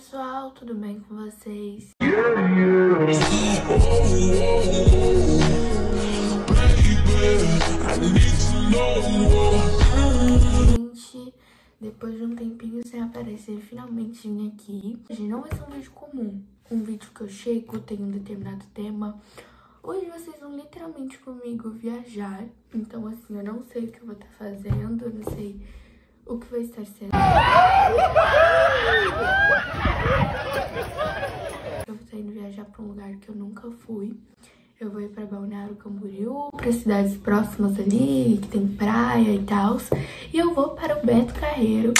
pessoal, tudo bem com vocês? Gente, depois de um tempinho sem aparecer, finalmente vim aqui. Hoje não vai ser um vídeo comum, um vídeo que eu chego, tenho um determinado tema. Hoje vocês vão literalmente comigo viajar, então assim, eu não sei o que eu vou estar fazendo, eu não sei o que vai estar sendo. Eu vou estar indo viajar para um lugar que eu nunca fui. Eu vou ir para Balneário Camboriú, para cidades próximas ali, que tem praia e tal. E eu vou para o Beto Carreiro.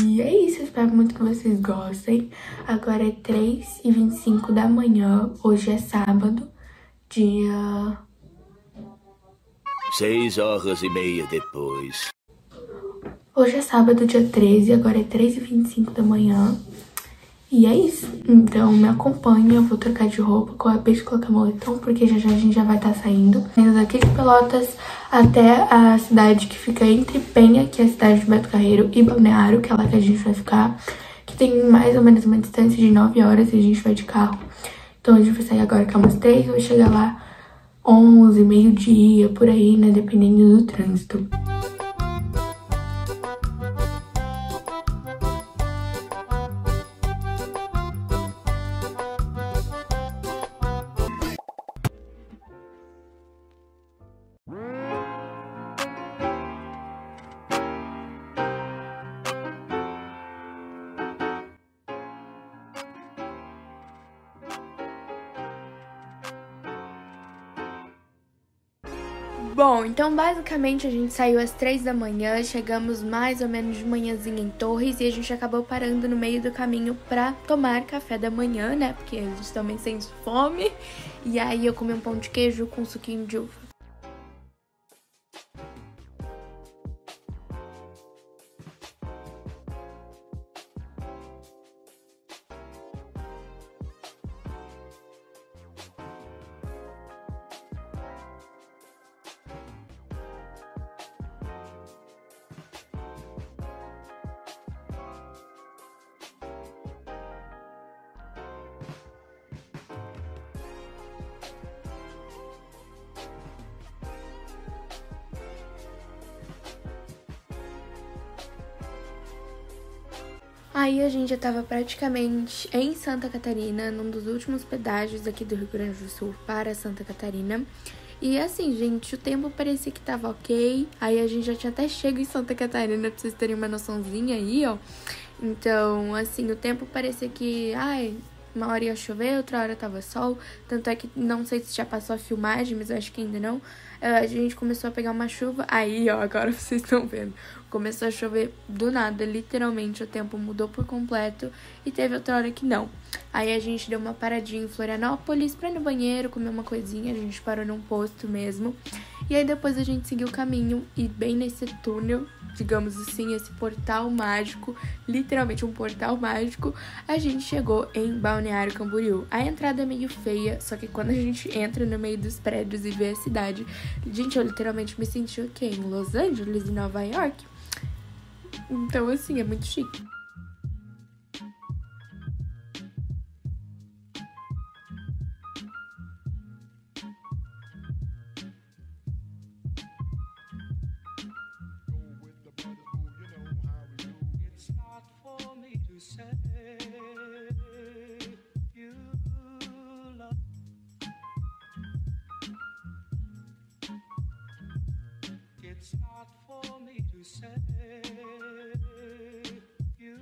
E é isso, eu espero muito que vocês gostem. Agora é 3h25 da manhã, hoje é sábado, dia... 6h30 depois. Hoje é sábado, dia 13, agora é 3h25 da manhã. E é isso. Então me acompanha, eu vou trocar de roupa, eu acabei de colocar moletom, porque já a gente já vai estar saindo. Indo daqui de Pelotas até a cidade que fica entre Penha, que é a cidade de Beto Carreiro, e Balneário, que é lá que a gente vai ficar. Que tem mais ou menos uma distância de 9 horas e a gente vai de carro. Então a gente vai sair agora que é umas 3, vai chegar lá 11, meio-dia, por aí, né, dependendo do trânsito. Bom, então basicamente a gente saiu às 3 da manhã, chegamos mais ou menos de manhãzinha em Torres e a gente acabou parando no meio do caminho pra tomar café da manhã, né? Porque a gente também sente fome. E aí eu comi um pão de queijo com suquinho de uva. Aí a gente já tava praticamente em Santa Catarina, num dos últimos pedágios aqui do Rio Grande do Sul para Santa Catarina. E assim, gente, o tempo parecia que tava ok. Aí a gente já tinha até chego em Santa Catarina, pra vocês terem uma noçãozinha aí, ó. Então, assim, o tempo parecia que, uma hora ia chover, outra hora tava sol. Tanto é que não sei se já passou a filmagem, mas eu acho que ainda não. A gente começou a pegar uma chuva. Aí, ó, agora vocês estão vendo. Começou a chover do nada, literalmente o tempo mudou por completo. E teve outra hora que não. Aí a gente deu uma paradinha em Florianópolis pra ir no banheiro, comer uma coisinha. A gente parou num posto mesmo. E aí depois a gente seguiu o caminho e bem nesse túnel, digamos assim, esse portal mágico, literalmente um portal mágico, a gente chegou em Balneário Camboriú. A entrada é meio feia, só que quando a gente entra no meio dos prédios e vê a cidade, gente, eu literalmente me senti ok, em Los Angeles, em Nova York. Então, assim, é muito chique. It's not for me to say you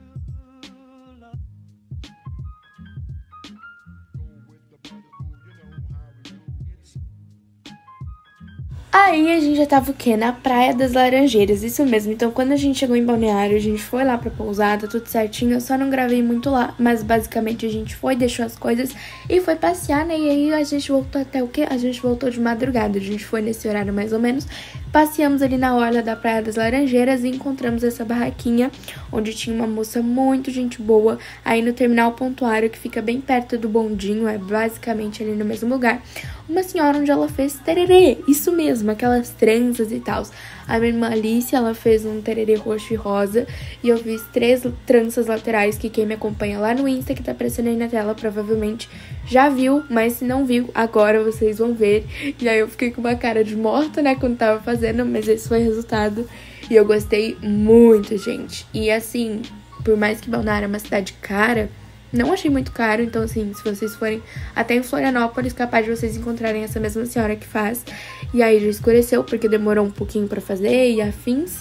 love. Aí a gente já tava o quê? Na Praia das Laranjeiras, isso mesmo. Então quando a gente chegou em Balneário, a gente foi lá pra pousada, tudo certinho. Eu só não gravei muito lá, mas basicamente a gente foi, deixou as coisas e foi passear, né? E aí a gente voltou até o quê? A gente voltou de madrugada, a gente foi nesse horário mais ou menos. Passeamos ali na orla da Praia das Laranjeiras e encontramos essa barraquinha, onde tinha uma moça muito gente boa, aí no terminal pontuário, que fica bem perto do bondinho, é basicamente ali no mesmo lugar. Uma senhora onde ela fez tererê, isso mesmo, aquelas tranças e tal. A minha irmã Alice, ela fez um tererê roxo e rosa. E eu fiz 3 tranças laterais, que quem me acompanha lá no Insta, que tá aparecendo aí na tela, provavelmente já viu. Mas se não viu, agora vocês vão ver. E aí eu fiquei com uma cara de morta, né, quando tava fazendo, mas esse foi o resultado. E eu gostei muito, gente. E assim, por mais que Balneário é uma cidade cara, não achei muito caro. Então assim, se vocês forem até em Florianópolis, capaz de vocês encontrarem essa mesma senhora que faz. E aí já escureceu, porque demorou um pouquinho pra fazer e afins.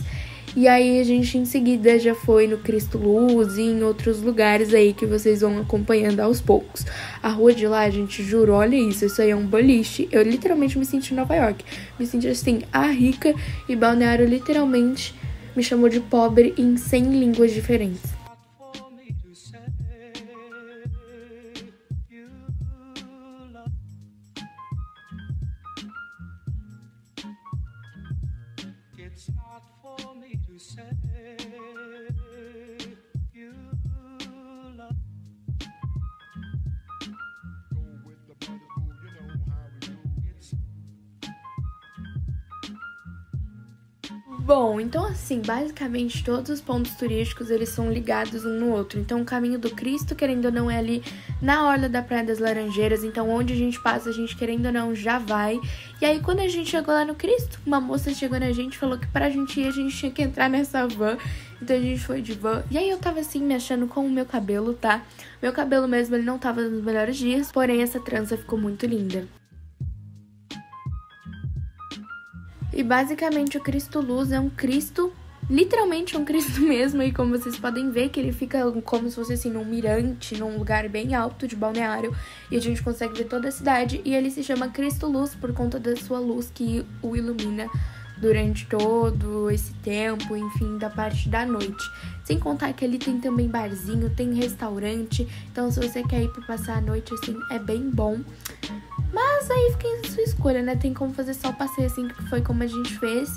E aí a gente em seguida já foi no Cristo Luz e em outros lugares aí que vocês vão acompanhando aos poucos. A rua de lá, a gente juro, olha isso aí é um boliche. Eu literalmente me senti em Nova York. Me senti assim, a rica, e Balneário literalmente me chamou de pobre em 100 línguas diferentes. Bom, então assim, basicamente todos os pontos turísticos, eles são ligados um no outro. Então o Caminho do Cristo, querendo ou não, é ali na orla da Praia das Laranjeiras. Então onde a gente passa, a gente querendo ou não, já vai. E aí quando a gente chegou lá no Cristo, uma moça chegou na gente e falou que pra gente ir, a gente tinha que entrar nessa van. Então a gente foi de van. E aí eu tava assim, me achando com o meu cabelo, tá? Meu cabelo mesmo, ele não tava nos melhores dias, porém essa trança ficou muito linda. E basicamente o Cristo Luz é um Cristo, literalmente um Cristo mesmo. E como vocês podem ver, que ele fica como se fosse assim num mirante, num lugar bem alto de Balneário. E a gente consegue ver toda a cidade. E ele se chama Cristo Luz por conta da sua luz que o ilumina durante todo esse tempo, enfim, da parte da noite. Sem contar que ali tem também barzinho, tem restaurante. Então se você quer ir pra passar a noite, assim, é bem bom. Mas aí fica em sua escolha, né? Tem como fazer só o passeio assim, que foi como a gente fez.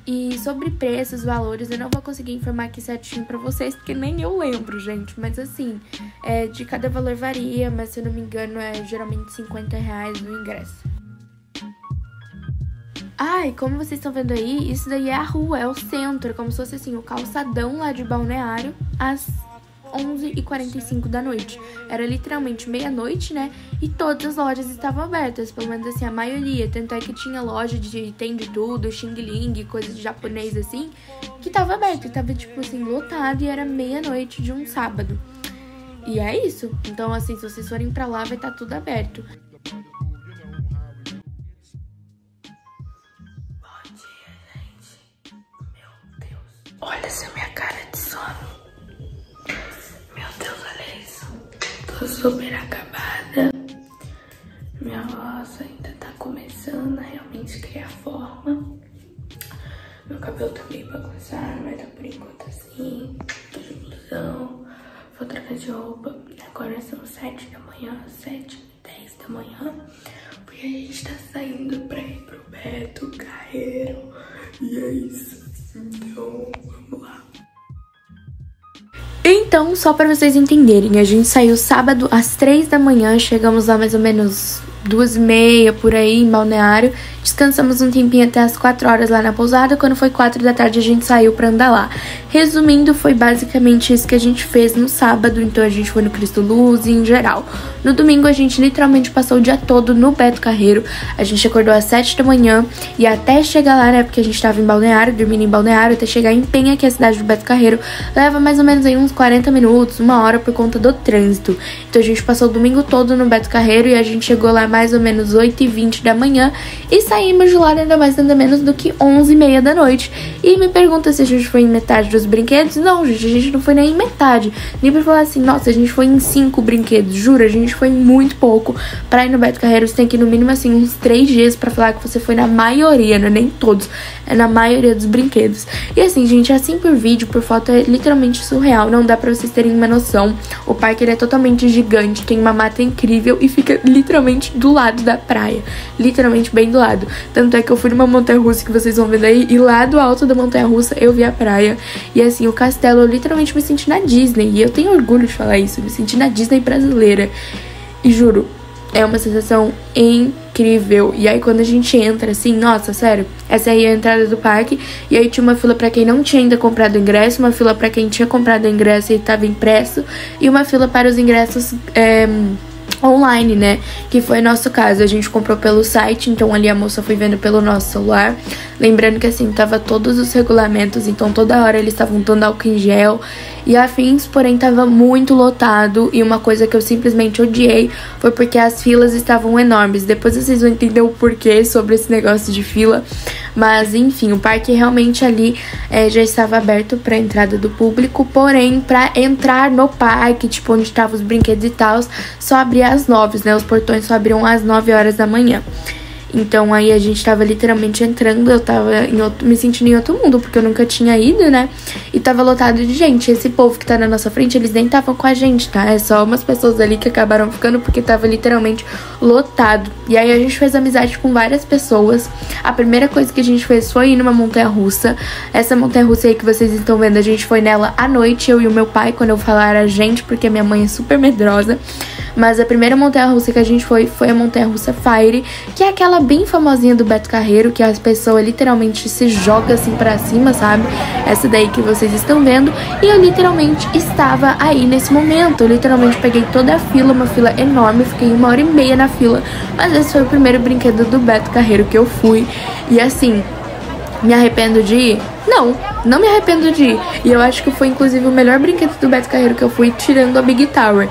E sobre preços, valores, eu não vou conseguir informar aqui certinho pra vocês, porque nem eu lembro, gente. Mas assim, de cada valor varia, mas se eu não me engano é geralmente R$50 o ingresso. E como vocês estão vendo aí, isso daí é a rua, é o centro, como se fosse assim, o calçadão lá de Balneário, às 11h45 da noite. Era literalmente meia-noite, né? E todas as lojas estavam abertas, pelo menos assim, a maioria. Tanto é que tinha loja tem de tudo, Xing Ling, coisa de japonês assim, que tava aberto. E tava, tipo assim, lotado, e era meia-noite de um sábado. E é isso. Então, assim, se vocês forem pra lá, vai estar tudo aberto. Bom dia, gente. Meu Deus. Olha essa minha cara de sono. Meu Deus, olha isso. Tô super acabada. Minha voz ainda tá começando a realmente criar forma. Meu cabelo tá meio bagunçado, mas tá por enquanto assim. Tô de blusão. Vou trocar de roupa. Agora são 7 da manhã, 7h10 da manhã. Porque a gente tá saindo pra ir pro Beto Carreiro. E é isso. Então, vamos lá. Então, só pra vocês entenderem, a gente saiu sábado às 3 da manhã, chegamos lá mais ou menos 2h30 por aí em Balneário. Descansamos um tempinho até as 4 horas lá na pousada. Quando foi 4 da tarde a gente saiu pra andar lá. Resumindo, foi basicamente isso que a gente fez no sábado. Então a gente foi no Cristo Luz e em geral. No domingo a gente literalmente passou o dia todo no Beto Carreiro. A gente acordou às 7 da manhã e até chegar lá, né, porque a gente tava em Balneário, dormindo em Balneário, até chegar em Penha, que é a cidade do Beto Carreiro, leva mais ou menos aí uns 40 minutos, 1 hora por conta do trânsito. Então a gente passou o domingo todo no Beto Carreiro e a gente chegou lá mais ou menos 8h20 da manhã e saímos de lá nada mais nada menos do que 11h30 da noite. E me pergunta se a gente foi em metade dos brinquedos. Não, gente, a gente não foi nem em metade. Nem pra falar assim, nossa, a gente foi em 5 brinquedos. Juro, a gente foi muito pouco. Pra ir no Beto Carreiro, você tem que ir no mínimo assim uns 3 dias pra falar que você foi na maioria, não é nem todos, é na maioria dos brinquedos. E assim, gente, assim por vídeo, por foto, é literalmente surreal. Não dá pra vocês terem uma noção. O parque, ele é totalmente gigante, tem uma mata incrível e fica literalmente do lado da praia. Literalmente bem do lado. Tanto é que eu fui numa montanha-russa que vocês vão ver daí, e lá do alto da montanha-russa eu vi a praia. E assim, o castelo, eu literalmente me senti na Disney. E eu tenho orgulho de falar isso, me senti na Disney brasileira. E juro, é uma sensação incrível. incrível. E aí quando a gente entra, assim, nossa, sério, essa aí é a entrada do parque. E aí tinha uma fila pra quem não tinha ainda comprado o ingresso, uma fila pra quem tinha comprado o ingresso e tava impresso, e uma fila para os ingressos online, né? Que foi nosso caso. A gente comprou pelo site, então ali a moça foi vendo pelo nosso celular. Lembrando que assim, tava todos os regulamentos, então toda hora eles estavam dando álcool em gel e afins, porém tava muito lotado. E uma coisa que eu simplesmente odiei foi porque as filas estavam enormes. Depois vocês vão entender o porquê sobre esse negócio de fila. Mas enfim, o parque realmente ali já estava aberto para a entrada do público, porém para entrar no parque, tipo onde estavam os brinquedos e tal, só abria às 9, né? Os portões só abriam às 9 horas da manhã. Então aí a gente tava literalmente entrando, eu tava me sentindo em outro mundo, porque eu nunca tinha ido, né? E tava lotado de gente. Esse povo que tá na nossa frente, eles nem estavam com a gente, tá? É só umas pessoas ali que acabaram ficando porque tava literalmente lotado. E aí a gente fez amizade com várias pessoas. A primeira coisa que a gente fez foi ir numa montanha-russa. Essa montanha-russa aí que vocês estão vendo, a gente foi nela à noite, eu e o meu pai, quando eu falar a gente, porque minha mãe é super medrosa. Mas a primeira montanha-russa que a gente foi a montanha-russa Fire, que é aquela bem famosinha do Beto Carreiro, que as pessoas literalmente se jogam assim pra cima, sabe? Essa daí que vocês estão vendo. E eu literalmente estava aí nesse momento. Eu literalmente peguei toda a fila, uma fila enorme, fiquei 1h30 na fila. Mas esse foi o primeiro brinquedo do Beto Carreiro que eu fui. E assim, me arrependo de ir? Não me arrependo de ir. E eu acho que foi inclusive o melhor brinquedo do Beto Carreiro que eu fui, tirando a Big Tower.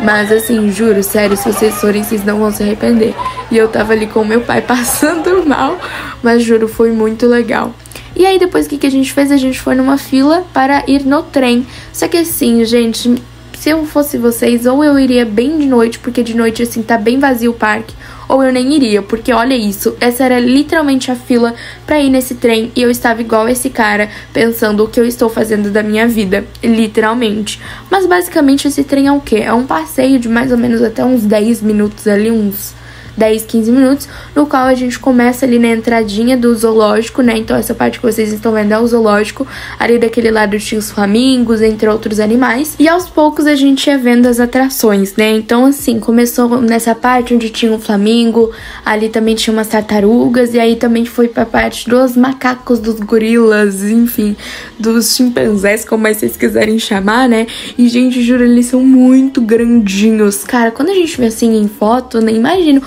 Mas assim, juro, sério, se vocês forem, vocês não vão se arrepender. E eu tava ali com o meu pai passando mal, mas juro, foi muito legal. E aí depois o que a gente fez? A gente foi numa fila para ir no trem. Só que assim, gente, se eu fosse vocês, ou eu iria bem de noite, porque de noite assim tá bem vazio o parque, ou eu nem iria, porque olha isso, essa era literalmente a fila pra ir nesse trem e eu estava igual esse cara, pensando o que eu estou fazendo da minha vida, literalmente. Mas basicamente esse trem é o quê? É um passeio de mais ou menos até uns 10 minutos ali, uns 10, 15 minutos, no qual a gente começa ali na entradinha do zoológico, né? Então essa parte que vocês estão vendo é o zoológico. Ali daquele lado tinha os flamingos, entre outros animais. E aos poucos a gente ia vendo as atrações, né? Então assim, começou nessa parte onde tinha um flamingo, ali também tinha umas tartarugas, e aí também foi pra parte dos macacos, dos gorilas, enfim, dos chimpanzés, como mais vocês quiserem chamar, né? E gente, juro, eles são muito grandinhos. Cara, quando a gente vê assim em foto, eu nem imagino.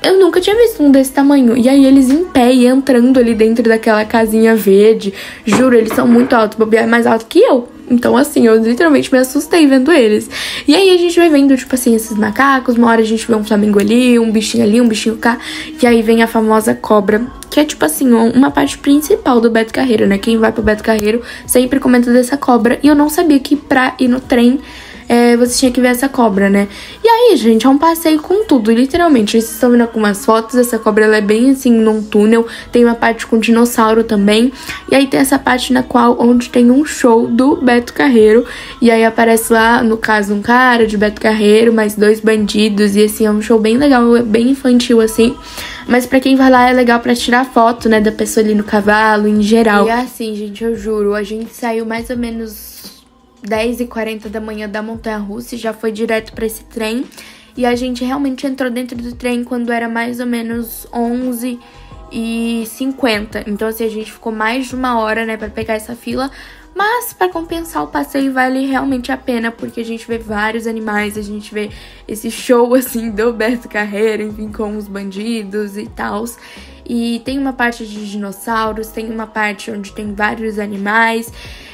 Eu nunca tinha visto um desse tamanho. E aí eles em pé e entrando ali dentro daquela casinha verde. Juro, eles são muito altos. O Bobiá é mais alto que eu. Então assim, eu literalmente me assustei vendo eles. E aí a gente vai vendo, tipo assim, esses macacos. Uma hora a gente vê um flamingo ali, um bichinho ali, um bichinho cá. E aí vem a famosa cobra, que é tipo assim, uma parte principal do Beto Carreiro, né? Quem vai pro Beto Carreiro sempre comenta dessa cobra. E eu não sabia que pra ir no trem você tinha que ver essa cobra, né? E aí, gente, é um passeio com tudo, literalmente. Vocês estão vendo algumas fotos, essa cobra ela é bem assim, num túnel. Tem uma parte com dinossauro também. E aí tem essa parte na qual, onde tem um show do Beto Carreiro. E aí aparece lá, no caso, um cara de Beto Carreiro, mais 2 bandidos. E assim, é um show bem legal, bem infantil, assim. Mas pra quem vai lá é legal pra tirar foto, né, da pessoa ali no cavalo, em geral. E assim, gente, eu juro, a gente saiu mais ou menos 10h40 da manhã da montanha-russa e já foi direto pra esse trem. E a gente realmente entrou dentro do trem quando era mais ou menos 11h50. Então, assim, a gente ficou mais de 1 hora, né, pra pegar essa fila. Mas, pra compensar o passeio, vale realmente a pena, porque a gente vê vários animais, a gente vê esse show, assim, do Beto Carreiro, enfim, com os bandidos e tal. E tem uma parte de dinossauros, tem uma parte onde tem vários animais.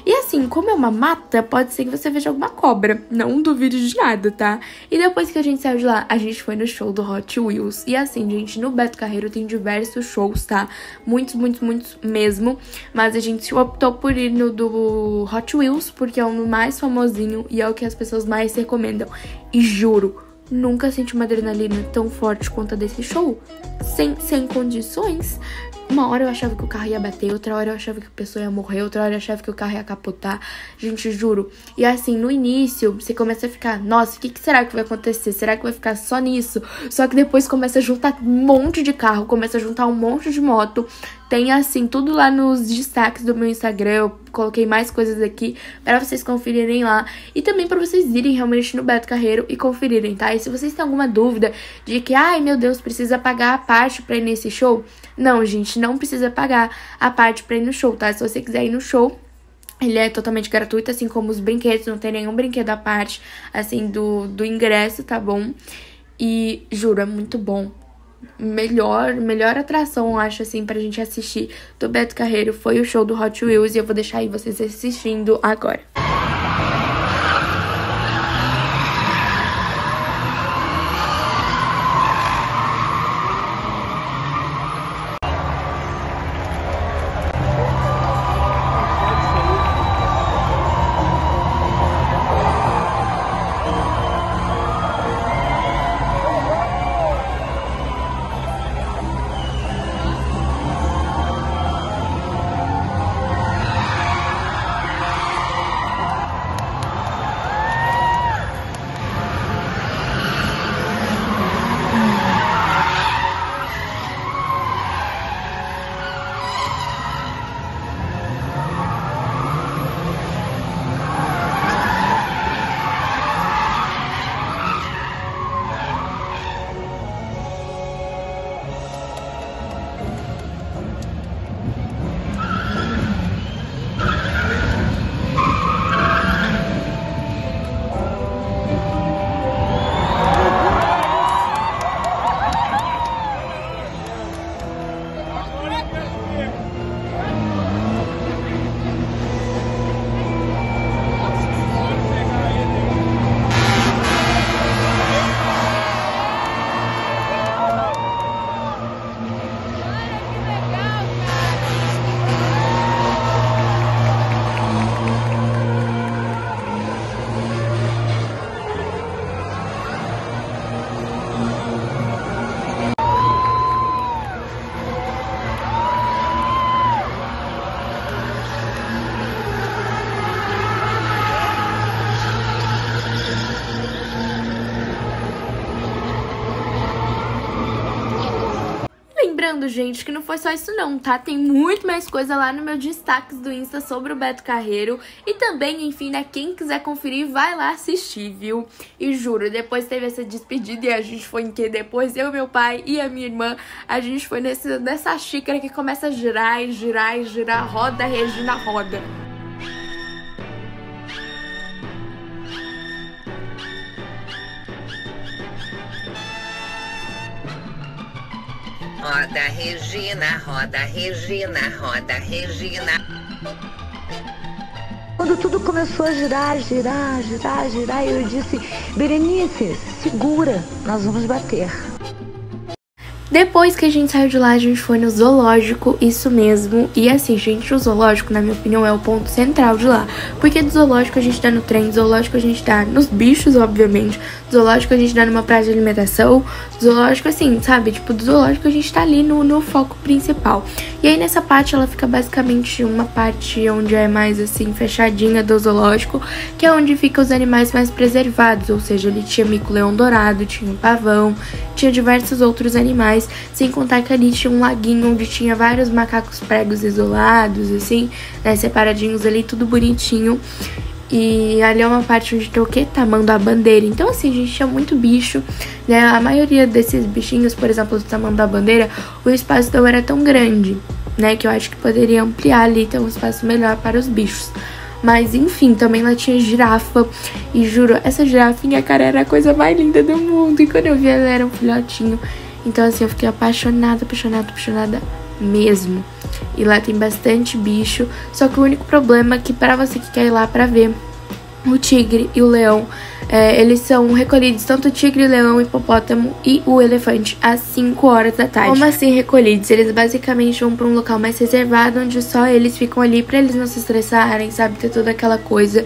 E assim, como é uma mata, pode ser que você veja alguma cobra. Não duvide de nada, tá? E depois que a gente saiu de lá, a gente foi no show do Hot Wheels. E assim, gente, no Beto Carreiro tem diversos shows, tá? Muitos, muitos, muitos mesmo. Mas a gente optou por ir no do Hot Wheels, porque é o mais famosinho e é o que as pessoas mais recomendam. E juro, nunca senti uma adrenalina tão forte quanto a desse show. Sem condições. Uma hora eu achava que o carro ia bater, outra hora eu achava que a pessoa ia morrer, outra hora eu achava que o carro ia capotar. Gente, juro. E assim, no início, você começa a ficar, nossa, o que será que vai acontecer? Será que vai ficar só nisso? Só que depois começa a juntar um monte de carro, começa a juntar um monte de moto. tem assim tudo lá nos destaques do meu Instagram. Eu coloquei mais coisas aqui pra vocês conferirem lá. E também pra vocês irem realmente no Beto Carreiro e conferirem, tá? E se vocês têm alguma dúvida de que, ai meu Deus, precisa pagar a parte pra ir nesse show, não, gente, não precisa pagar a parte pra ir no show, tá? Se você quiser ir no show, ele é totalmente gratuito, assim como os brinquedos, não tem nenhum brinquedo à parte, assim, do ingresso, tá bom? E juro, é muito bom. Melhor atração, eu acho, assim, pra gente assistir do Beto Carreiro foi o show do Hot Wheels, e eu vou deixar aí vocês assistindo agora. Lembrando, gente, que não foi só isso não, tá? Tem muito mais coisa lá no meu destaques do Insta sobre o Beto Carreiro. E também, enfim, né, quem quiser conferir, vai lá assistir, viu? E juro, depois teve essa despedida e a gente foi em que depois? Eu, meu pai e a minha irmã, a gente foi nessa xícara que começa a girar e girar e girar, roda, Regina, roda. Roda, Regina, roda, Regina, roda, Regina. Quando tudo começou a girar, eu disse, Berenice, segura, nós vamos bater. Depois que a gente saiu de lá, a gente foi no zoológico, isso mesmo. E assim, gente, o zoológico, na minha opinião, é o ponto central de lá. Porque do zoológico a gente tá no trem, do zoológico a gente tá nos bichos, obviamente. Do zoológico a gente tá numa praia de alimentação. Do zoológico, assim, sabe? Tipo, do zoológico a gente tá ali no foco principal. E aí nessa parte, ela fica basicamente uma parte onde é mais, assim, fechadinha do zoológico. Que é onde ficam os animais mais preservados. Ou seja, ali tinha mico-leão dourado, tinha um pavão, tinha diversos outros animais. Sem contar que ali tinha um laguinho onde tinha vários macacos pregos isolados, assim, né, separadinhos ali, tudo bonitinho. E ali é uma parte onde tem o quê? Tamanho da bandeira. Então, assim, a gente tinha muito bicho, né? A maioria desses bichinhos, por exemplo, do tamanho da bandeira, o espaço não era tão grande, né? Que eu acho que poderia ampliar ali, ter um espaço melhor para os bichos. Mas, enfim, também lá tinha girafa. E juro, essa girafinha, cara, era a coisa mais linda do mundo. E quando eu vi, ela era um filhotinho. Então, assim, eu fiquei apaixonada mesmo. E lá tem bastante bicho. Só que o único problema é que pra você que quer ir lá pra ver o tigre e o leão, eles são recolhidos, tanto o tigre, leão, hipopótamo e o elefante, às 5 horas da tarde. Como assim recolhidos? Eles basicamente vão pra um local mais reservado, onde só eles ficam ali pra eles não se estressarem, sabe? Ter toda aquela coisa.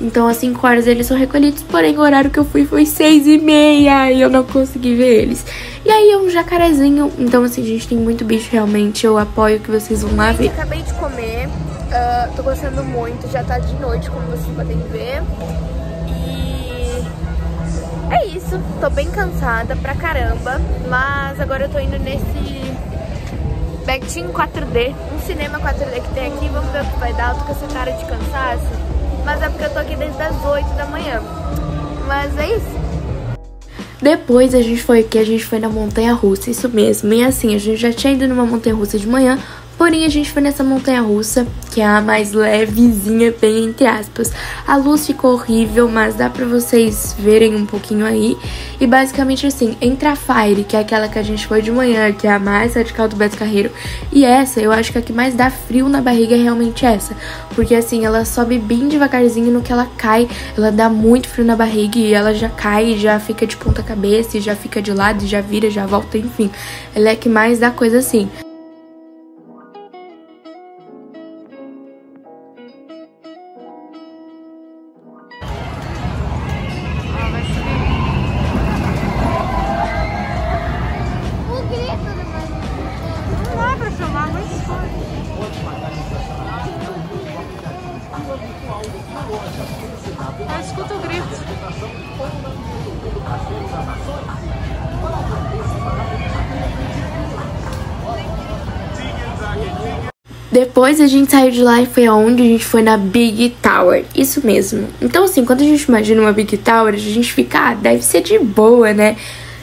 Então, às 5 horas eles são recolhidos, porém o horário que eu fui foi 6h30 e eu não consegui ver eles. E aí é um jacarezinho, então assim, gente, tem muito bicho realmente, eu apoio que vocês vão lá ver. Acabei de comer, tô gostando muito, já tá de noite, como vocês podem ver. E é isso, tô bem cansada pra caramba, mas agora eu tô indo nesse Back in 4D, um cinema 4D que tem aqui. Vamos ver o que vai dar. Eu tô com essa cara de cansaço, mas é porque eu tô aqui desde as 8 da manhã. Mas é isso. Depois a gente foi na montanha-russa, isso mesmo. E assim, a gente já tinha ido numa montanha-russa de manhã, porém a gente foi nessa montanha-russa, que é a mais levezinha, bem entre aspas. A luz ficou horrível, mas dá pra vocês verem um pouquinho aí. E basicamente assim, entre a Fire, que é aquela que a gente foi de manhã, que é a mais radical do Beto Carreiro, e essa, eu acho que a que mais dá frio na barriga é realmente essa. Porque assim, ela sobe bem devagarzinho, no que ela cai, ela dá muito frio na barriga e ela já cai, já fica de ponta cabeça, e já fica de lado, e já vira, já volta, enfim. Ela é a que mais dá coisa assim. Escuta o grito. Depois a gente saiu de lá e foi aonde? A gente foi na Big Tower, isso mesmo. Então assim, quando a gente imagina uma Big Tower, a gente fica, deve ser de boa, né?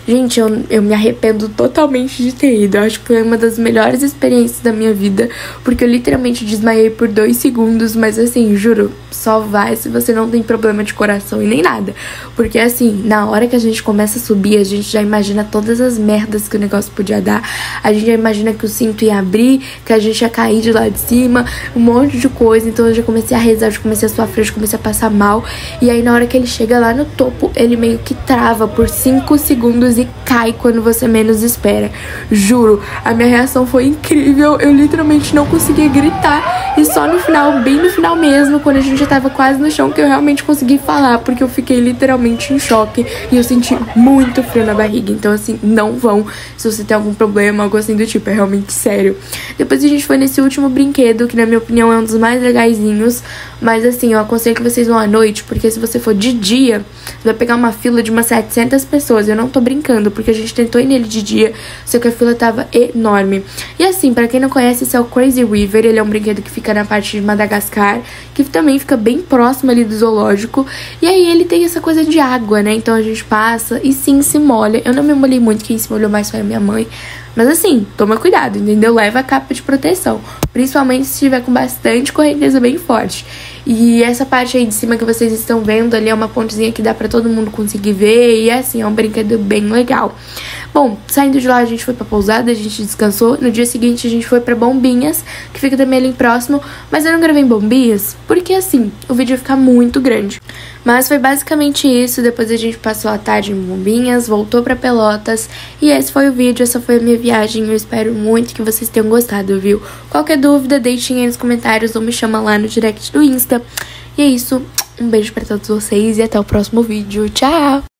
Gente, eu me arrependo totalmente de ter ido. Eu acho que foi uma das melhores experiências da minha vida, porque eu literalmente desmaiei por 2 segundos, mas assim, juro, só vai se você não tem problema de coração e nem nada. Porque assim, na hora que a gente começa a subir, a gente já imagina todas as merdas que o negócio podia dar. A gente já imagina que o cinto ia abrir, que a gente ia cair de lá de cima, um monte de coisa. Então eu já comecei a rezar, já comecei a sofrer, já comecei a passar mal. E aí na hora que ele chega lá no topo, ele meio que trava por 5 segundos e cai quando você menos espera. Juro, a minha reação foi incrível. Eu literalmente não conseguia gritar. E só no final, bem no final mesmo, quando a gente já tava quase no chão, que eu realmente consegui falar, porque eu fiquei literalmente em choque e eu senti muito frio na barriga. Então assim, não vão se você tem algum problema, algo assim do tipo, é realmente sério. Depois a gente foi nesse último brinquedo, que na minha opinião é um dos mais legaisinhos, mas assim, eu aconselho que vocês vão à noite, porque se você for de dia, você vai pegar uma fila de umas 700 pessoas. Eu não tô brincando, porque a gente tentou ir nele de dia, só que a fila tava enorme. E assim, pra quem não conhece, esse é o Crazy River. Ele é um brinquedo que fica na parte de Madagascar, que também fica bem próximo ali do zoológico. E aí ele tem essa coisa de água, né? Então a gente passa e sim, se molha. Eu não me molhei muito, quem se molhou mais foi a minha mãe. Mas assim, toma cuidado, entendeu? Leva a capa de proteção, principalmente se estiver com bastante correnteza bem forte. E essa parte aí de cima que vocês estão vendo ali é uma pontezinha que dá pra todo mundo conseguir ver. E assim, é um brinquedo bem legal. Bom, saindo de lá a gente foi pra pousada, a gente descansou. No dia seguinte a gente foi pra Bombinhas, que fica também ali próximo. Mas eu não gravei em Bombinhas porque assim, o vídeo ia ficar muito grande. Mas foi basicamente isso. Depois a gente passou a tarde em Bombinhas, voltou pra Pelotas. E esse foi o vídeo, essa foi a minha viagem. Eu espero muito que vocês tenham gostado, viu? Qualquer dúvida, deixem aí nos comentários ou me chama lá no direct do Insta. E é isso, um beijo pra todos vocês e até o próximo vídeo. Tchau!